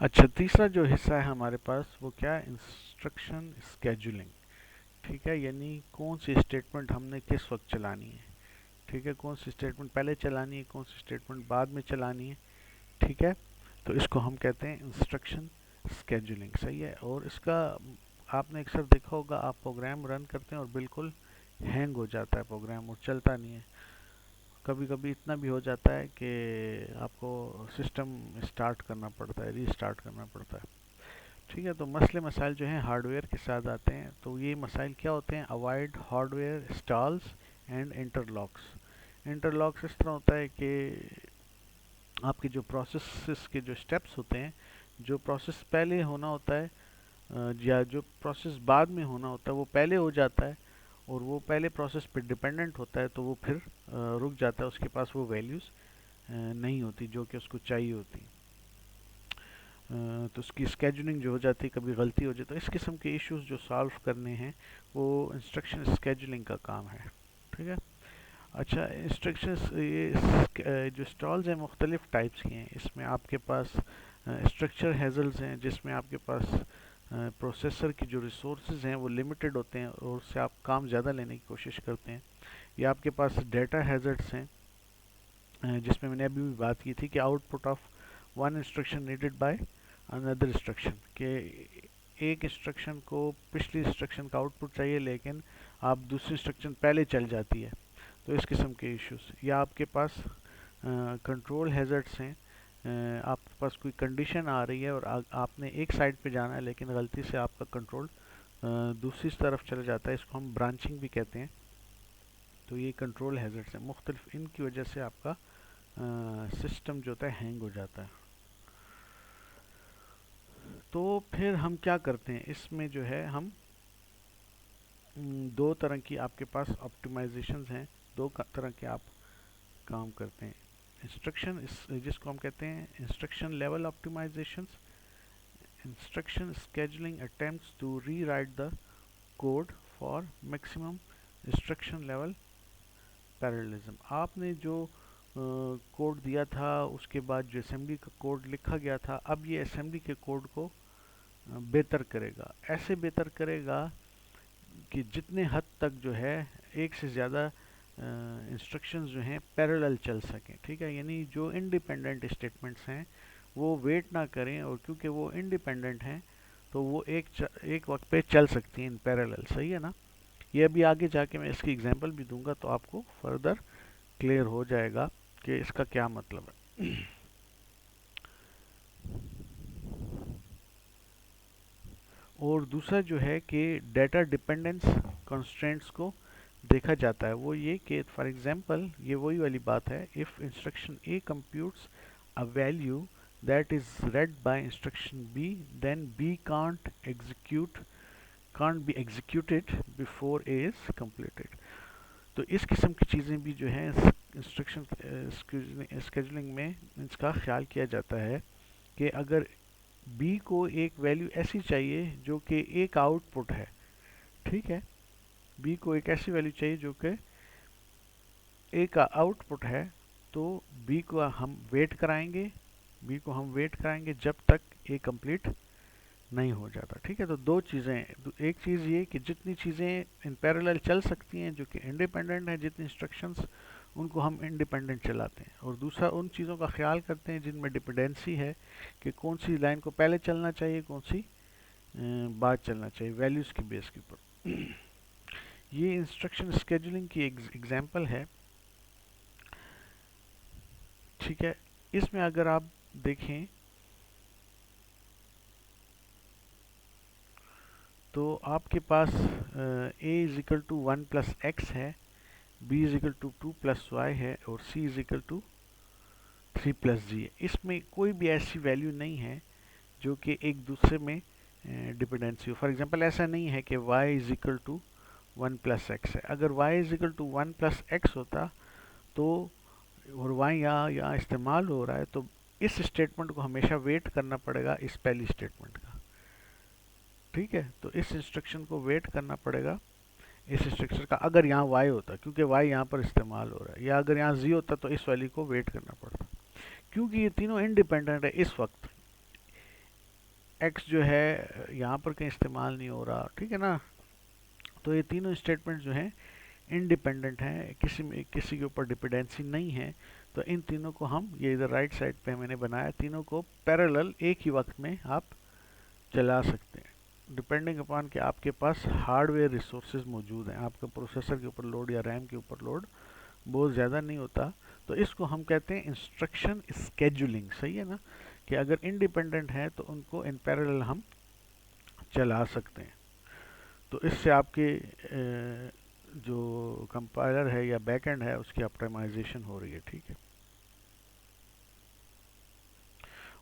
اچھا، تیسرا جو حصہ ہے ہمارے پاس وہ کیا ہے؟ Instruction scheduling. ٹھیک ہے، یعنی کون سی اسٹیٹمنٹ ہم نے کس وقت چلانی ہے. ٹھیک ہے، کون سی اسٹیٹمنٹ پہلے چلانی ہے، کون سی اسٹیٹمنٹ بعد میں چلانی ہے. ٹھیک ہے، تو اس کو ہم کہتے ہیں انسٹرکشن اسکیجولنگ. صحیح ہے. اور اس کا آپ نے اکثر دیکھا ہوگا، آپ پروگرام رن کرتے ہیں اور بالکل ہینگ ہو جاتا ہے پروگرام اور چلتا نہیں ہے. کبھی کبھی اتنا بھی ہو جاتا ہے کہ آپ کو سسٹم اسٹارٹ کرنا پڑتا ہے، ری اسٹارٹ کرنا پڑتا ہے. ٹھیک ہے، تو مسئلے مسائل جو ہیں ہارڈ ویئر کے ساتھ آتے ہیں. تو یہ مسائل کیا ہوتے ہیں؟ Avoid hardware stalls and interlocks. Interlocks اس طرح ہوتا ہے کہ آپ کے جو پروسیسز کے جو سٹیپس ہوتے ہیں، جو پروسیس پہلے ہونا ہوتا ہے یا جو پروسیس بعد میں ہونا ہوتا ہے وہ پہلے ہو جاتا ہے، اور وہ پہلے پروسیس پہ ڈیپینڈنٹ ہوتا ہے، تو وہ پھر رک جاتا ہے، اس کے پاس وہ ویلیوز نہیں ہوتی جو کہ اس کو چاہیے ہوتی. تو اس کی اسکیجولنگ جو ہو جاتی ہے، کبھی غلطی ہو جاتی ہے. تو اس قسم کے ایشوز جو سالو کرنے ہیں وہ انسٹرکشن اسکیجولنگ کا کام ہے. ٹھیک ہے. اچھا، انسٹرکشنس یہ جو اسٹالز ہیں مختلف ٹائپس کے ہیں. اس میں آپ کے پاس اسٹرکچر ہیزلز ہیں، جس میں آپ کے پاس پروسیسر کی جو ریسورسز ہیں وہ لمیٹڈ ہوتے ہیں اور اس سے آپ کام زیادہ لینے کی کوشش کرتے ہیں. یا آپ کے پاس ڈیٹا ہیزرڈس ہیں، جس میں نے ابھی بھی بات کی تھی کہ out put of one instruction needed by another instruction, کہ ایک انسٹرکشن کو پچھلی انسٹرکشن کا آؤٹ پٹ چاہیے لیکن آپ دوسری انسٹرکشن پہلے چل جاتی ہے. تو اس قسم کے ایشوز. یا آپ کے پاس کنٹرول ہیزرڈس ہیں، آپ کے پاس کوئی کنڈیشن آ رہی ہے اور آپ نے ایک سائڈ پہ جانا ہے لیکن غلطی سے آپ کا کنٹرول دوسری طرف چلا جاتا ہے. اس کو ہم برانچنگ بھی کہتے ہیں. تو یہ کنٹرول ہیزرڈس ہیں مختلف، ان کی وجہ سے آپ کا سسٹم جو ہوتا ہے ہینگ ہو جاتا ہے. تو پھر ہم کیا کرتے ہیں اس میں جو ہے، ہم دو طرح کی آپ کے پاس آپٹیمائزیشنز ہیں، دو طرح کے آپ کام کرتے ہیں. انسٹرکشن جس کو ہم کہتے ہیں instruction level optimisations. Instruction scheduling attempts to rewrite the code for maximum instruction level parallelism. آپ نے جو کوڈ دیا تھا اس کے بعد جو اسمبلی کا کوڈ لکھا گیا تھا، اب یہ اسمبلی کے کوڈ کو بہتر کرے گا. ایسے بہتر کرے گا کہ جتنے حد تک جو ہے ایک سے زیادہ انسٹرکشنز جو ہیں پیرالل چل سکیں. ٹھیک ہے، یعنی جو انڈیپینڈنٹ اسٹیٹمنٹس ہیں وہ ویٹ نہ کریں، اور کیونکہ وہ انڈیپینڈنٹ ہیں تو وہ ایک وقت پہ چل سکتی ہیں ان پیرالل. صحیح ہے نا. یہ ابھی آگے جا کے میں اس کی اگزامپل بھی دوں گا تو آپ کو فردر کلیئر ہو جائے گا کہ اس کا کیا مطلب ہے. اور دوسرا جو ہے کہ ڈیٹا ڈپینڈنس کنسٹرینٹس کو دیکھا جاتا ہے. وہ یہ کہ فار ایگزامپل یہ وہی والی بات ہے، if instruction A computes a value that is read by instruction B, then B can't be executed before A is completed. تو اس قسم کی چیزیں بھی جو ہیں انسٹرکشن اسکیجولنگ میں اس کا خیال کیا جاتا ہے کہ اگر بی کو ایک ویلیو ایسی چاہیے جو کہ ایک آؤٹ پٹ ہے. ٹھیک ہے، بی کو ایک ایسی ویلیو چاہیے جو کہ ایک آؤٹ پٹ ہے، تو بی کو ہم ویٹ کرائیں گے، جب تک اے کمپلیٹ نہیں ہو جاتا. ٹھیک ہے، تو دو چیزیں. ایک چیز یہ کہ جتنی چیزیں ان پیرالل چل سکتی ہیں جو کہ انڈیپینڈنٹ ہیں، جتنی انسٹرکشنز ان کو ہم انڈیپینڈنٹ چلاتے ہیں. اور دوسرا ان چیزوں کا خیال کرتے ہیں جن میں ڈپینڈنسی ہے، کہ کون سی لائن کو پہلے چلنا چاہیے، کون سی بعد چلنا چاہیے، ویلیوز کی بیس کے اوپر. یہ انسٹرکشن اسکیجولنگ کی ایگزامپل ہے. ٹھیک ہے، اس میں اگر آپ دیکھیں تو آپ کے پاس A is equal to 1 plus x ہے، B is equal to 2 plus Y ہے، اور سی از اکل ٹو 3 پلس جی ہے. اس میں کوئی بھی ایسی ویلیو نہیں ہے جو کہ ایک دوسرے میں ڈپینڈنسی ہو. فار ایگزامپل ایسا نہیں ہے کہ Y is equal to 1 plus x ہے. اگر Y is equal to 1 plus x ہوتا تو، اور وائی یہاں استعمال ہو رہا ہے، تو اس اسٹیٹمنٹ کو ہمیشہ ویٹ کرنا پڑے گا اس پہلی اسٹیٹمنٹ کا. ٹھیک ہے، تو اس انسٹرکشن کو ویٹ کرنا پڑے گا اس اسٹرکچر کا اگر یہاں وائی ہوتا، کیونکہ وائی یہاں پر استعمال ہو رہا ہے. یا اگر یہاں زی ہوتا تو اس ویلیو کو ویٹ کرنا پڑتا، کیونکہ یہ تینوں انڈیپینڈنٹ ہے اس وقت. ایکس جو ہے یہاں پر کہیں استعمال نہیں ہو رہا، ٹھیک ہے نا. تو یہ تینوں اسٹیٹمنٹ جو ہیں انڈیپینڈنٹ ہیں، کسی کے اوپر ڈپینڈنسی نہیں ہے. تو ان تینوں کو ہم، یہ ادھر رائٹ سائڈ پہ میں نے بنایا، تینوں کو پیرالل ایک ہی وقت میں آپ چلا سکتے ہیں، ڈپینڈنگ اپان کہ آپ کے پاس ہارڈ ویئر ریسورسز موجود ہیں، آپ کا پروسیسر کے اوپر لوڈ یا ریم کے اوپر لوڈ بہت زیادہ نہیں ہوتا. تو اس کو ہم کہتے ہیں انسٹرکشن اسکیجولنگ. صحیح ہے نا، کہ اگر انڈیپینڈنٹ ہے تو ان کو ان پیرالل ہم چلا سکتے ہیں. تو اس سے آپ کے جو کمپائلر ہے یا بیک اینڈ ہے اس کی آپٹیمائزیشن ہو رہی ہے. ٹھیک ہے.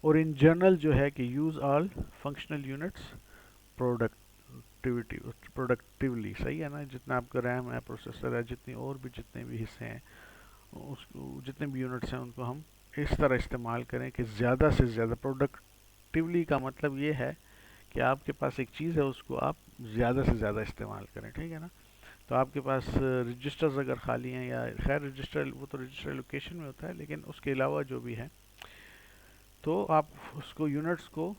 اور ان جنرل جو ہے کہ use all functional units productivity productively. صحیح ہے نا، جتنا آپ کا ریم ہے، پروسیسر ہے، جتنی اور بھی جتنے بھی حصے ہیں، جتنے بھی یونٹس ہیں، ان کو ہم اس طرح استعمال کریں کہ زیادہ سے زیادہ. پروڈکٹیولی کا مطلب یہ ہے کہ آپ کے پاس ایک چیز ہے، اس کو آپ زیادہ سے زیادہ استعمال کریں. ٹھیک ہے نا. تو آپ کے پاس رجسٹرز اگر خالی ہیں، یا خیر رجسٹر وہ تو رجسٹر لوکیشن میں ہوتا ہے، لیکن اس کے علاوہ جو بھی ہے تو آپ اس کو یونٹس کو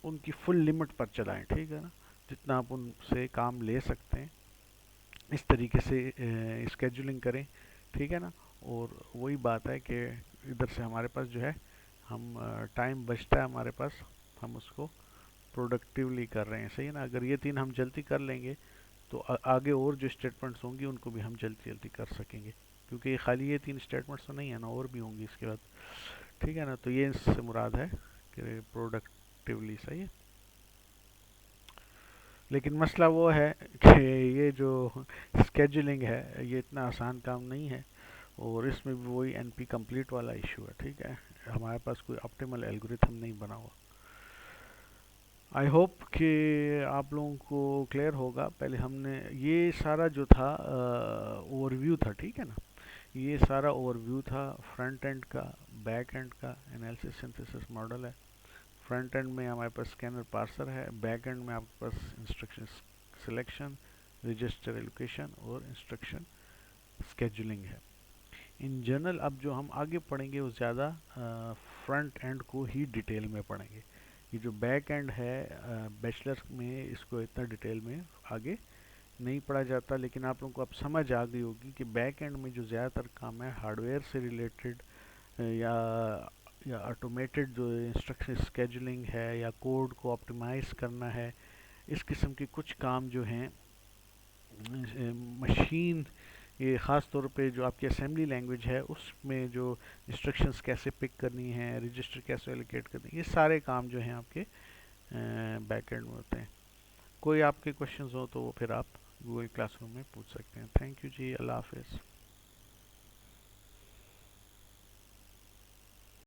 ان کی فل لمٹ پر چلائیں. ٹھیک ہے نا، جتنا آپ ان سے کام لے سکتے ہیں اس طریقے سے اسکیجولنگ کریں. ٹھیک ہے نا. اور وہی بات ہے کہ ادھر سے ہمارے پاس جو ہے، ہم ٹائم بچتا ہے ہمارے پاس، ہم اس کو پروڈکٹیولی کر رہے ہیں. صحیح ہے نا. اگر یہ تین ہم جلدی کر لیں گے تو آگے اور جو اسٹیٹمنٹس ہوں گی ان کو بھی ہم جلدی جلدی کر سکیں گے، کیونکہ یہ خالی یہ تین اسٹیٹمنٹس تو نہیں ہے نا، اور بھی ہوں گی اس کے بعد. ٹھیک ہے نا. تو یہ اس سے مراد ہے کہ پروڈکٹیولی. صحیح ہے. لیکن مسئلہ وہ ہے کہ یہ جو اسکیجولنگ ہے یہ اتنا آسان کام نہیں ہے، اور اس میں بھی وہی این پی کمپلیٹ والا ایشو ہے. ٹھیک ہے، ہمارے پاس کوئی آپٹیمل الگوریتھم نہیں بنا ہوا. آئی ہوپ کہ آپ لوگوں کو کلیئر ہوگا. پہلے ہم نے یہ سارا جو تھا اوور ویو تھا. ٹھیک ہے نا، یہ سارا اوور ویو تھا فرنٹ اینڈ کا، بیک اینڈ کا. انالیسس سنتھسس ماڈل ہے. فرنٹ اینڈ میں ہمارے پاس اسکینر پارسر ہے، بیک اینڈ میں آپ کے پاس انسٹرکشن سلیکشن، رجسٹر ایلوکیشن اور انسٹرکشن اسکیجولنگ ہے. ان جنرل اب جو ہم آگے پڑھیں گے وہ زیادہ فرنٹ اینڈ کو ہی ڈیٹیل میں پڑھیں گے. یہ جو بیک اینڈ ہے بیچلر میں اس کو اتنا ڈیٹیل میں آگے نہیں پڑھا جاتا، لیکن آپ لوگوں کو اب سمجھ آ گئی ہوگی کہ بیک اینڈ میں جو زیادہ تر کام ہے ہارڈ ویئر سے ریلیٹڈ، یا آٹومیٹڈ جو انسٹرکشن اسکیجولنگ ہے، یا کوڈ کو آپٹیمائز کرنا ہے، اس قسم کے کچھ کام جو ہیں مشین، یہ خاص طور پہ جو آپ کی اسمبلی لینگویج ہے اس میں جو انسٹرکشنز کیسے پک کرنی ہے، رجسٹر کیسے ایلوکیٹ کرنی ہے، یہ سارے کام جو ہیں آپ کے بیک اینڈ میں ہوتے ہیں. کوئی آپ کے کوشچنز ہو تو وہ پھر آپ گوگل کلاس روم میں پوچھ سکتے ہیں. تھینک یو جی. اللہ حافظ.